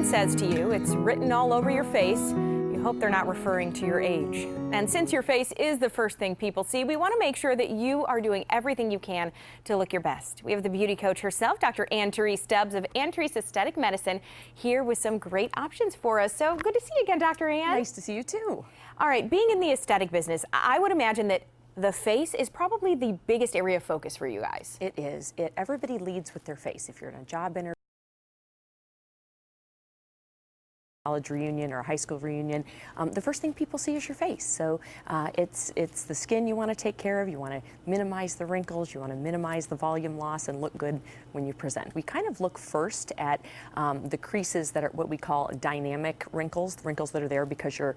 says to you. It's written all over your face. You hope they're not referring to your age. And since your face is the first thing people see, we want to make sure that you are doing everything you can to look your best. We have the beauty coach herself, Dr. Therese Stubbs of Therese Aesthetic Medicine, here with some great options for us. So good to see you again, Dr. Ann. Nice to see you too. All right, being in the aesthetic business, I would imagine that the face is probably the biggest area of focus for you guys. It is. Everybody leads with their face. If you're in a job interview, college reunion or a high school reunion, the first thing people see is your face. So it's the skin you want to take care of. You want to minimize the wrinkles. You want to minimize the volume loss and look good when you present. We kind of look first at the creases that are what we call dynamic wrinkles, the wrinkles that are there because your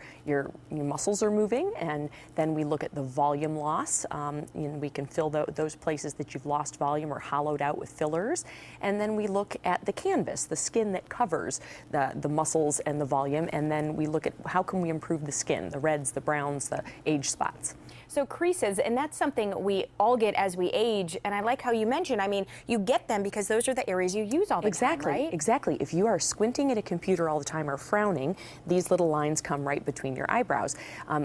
muscles are moving, and then we look at the volume loss. And we can fill those places that you've lost volume or hollowed out with fillers, and then we look at the canvas, the skin that covers the muscles and the volume, and then we look at how can we improve the skin, the reds, the browns, the age spots. So creases, and that's something we all get as we age, and I like how you mentioned, I mean, you get them because those are the areas you use all the time, right? Exactly. If you are squinting at a computer all the time or frowning, these little lines come right between your eyebrows.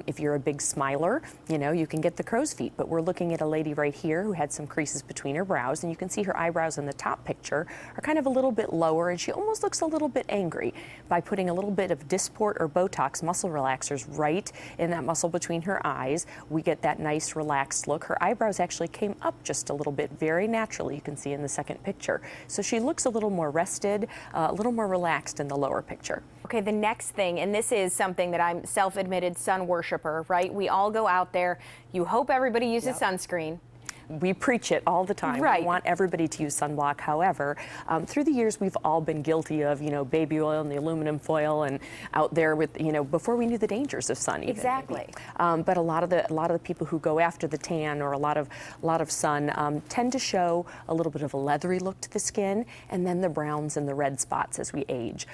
If you're a big smiler, you can get the crow's feet, but we're looking at a lady right here who had some creases between her brows, and you can see her eyebrows in the top picture are kind of a little bit lower, and she almost looks a little bit angry. By putting a little bit of Dysport or Botox muscle relaxers right in that muscle between her eyes, we get that nice relaxed look. Her eyebrows actually came up just a little bit, very naturally, you can see in the second picture. So she looks a little more rested, a little more relaxed in the lower picture. Okay, the next thing, and this is something that I'm self-admitted sun worshiper, right? We all go out there, you hope everybody uses sunscreen. We preach it all the time. Right. We want everybody to use sunblock. However, through the years, we've all been guilty of, baby oil and the aluminum foil, and out there with, before we knew the dangers of sun. Even, exactly. But a lot of the people who go after the tan or a lot of sun tend to show a little bit of a leathery look to the skin, and then the browns and the red spots as we age.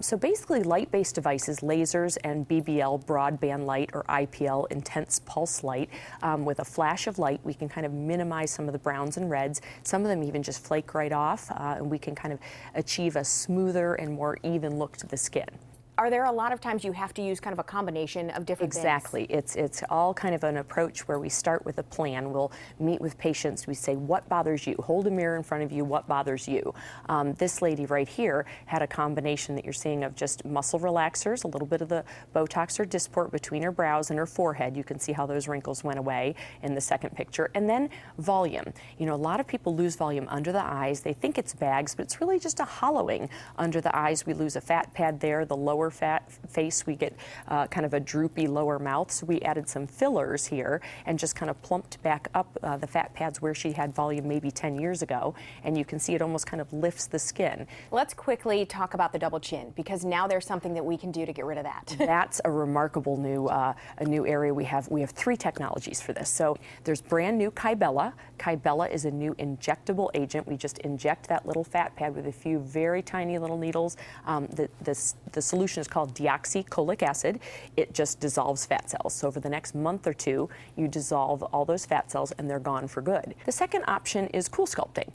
So basically, light-based devices, lasers and BBL, broadband light, or IPL, intense pulse light, with a flash of light, we can kind of minimize some of the browns and reds. Some of them even just flake right off, and we can kind of achieve a smoother and more even look to the skin. Are there a lot of times you have to use kind of a combination of different things? Exactly. It's all kind of an approach where we start with a plan. We'll meet with patients. We say, what bothers you? Hold a mirror in front of you. What bothers you? This lady right here had a combination that you're seeing of just muscle relaxers, a little bit of the Botox or Dysport between her brows and her forehead. You can see how those wrinkles went away in the second picture. And then volume. A lot of people lose volume under the eyes. They think it's bags, but it's really just a hollowing under the eyes. We lose a fat pad there. The lower fat face, we get kind of a droopy lower mouth, so we added some fillers here and just kind of plumped back up the fat pads where she had volume maybe 10 years ago, and you can see it almost kind of lifts the skin. Let's quickly talk about the double chin, because now there's something that we can do to get rid of that. That's a remarkable new area. We have three technologies for this. So there's brand new Kybella. Kybella is a new injectable agent. We just inject that little fat pad with a few very tiny little needles. The solution is called deoxycholic acid. It just dissolves fat cells. So for the next month or two, you dissolve all those fat cells and they're gone for good. The second option is cool sculpting.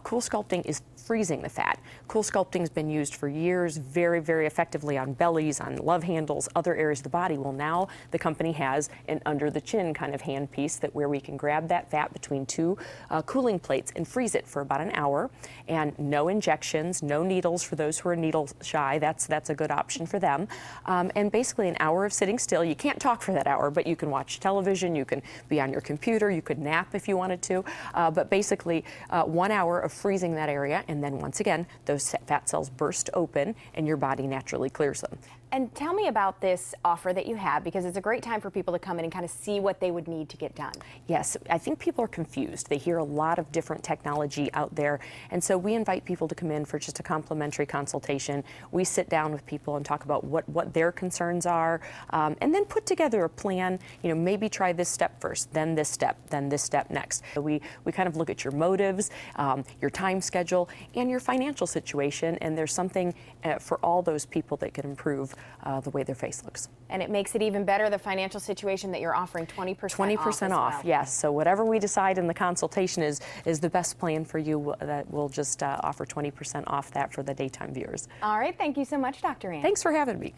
Cool sculpting is freezing the fat. Cool sculpting has been used for years very, very effectively on bellies, on love handles, other areas of the body. Well, now the company has an under the chin kind of handpiece where we can grab that fat between two cooling plates and freeze it for about an hour. And no injections, no needles for those who are needle shy. That's a good option for them. And basically an hour of sitting still. You can't talk for that hour, but you can watch television, you can be on your computer, you could nap if you wanted to. But basically 1 hour of freezing that area, and then once again, those fat cells burst open and your body naturally clears them. And tell me about this offer that you have, because it's a great time for people to come in and kind of see what they would need to get done. Yes, I think people are confused. They hear a lot of different technology out there, and so we invite people to come in for just a complimentary consultation. We sit down with people and talk about what their concerns are, and then put together a plan. Maybe try this step first, then this step next. So we kind of look at your motives, your time schedule, and your financial situation, and there's something for all those people that can improve the way their face looks. And it makes it even better, the financial situation that you're offering 20% 20% off, yes. So whatever we decide in the consultation is the best plan for you, that we'll just offer 20% off that for the daytime viewers. All right, thank you so much, Dr. Ann. Thanks for having me.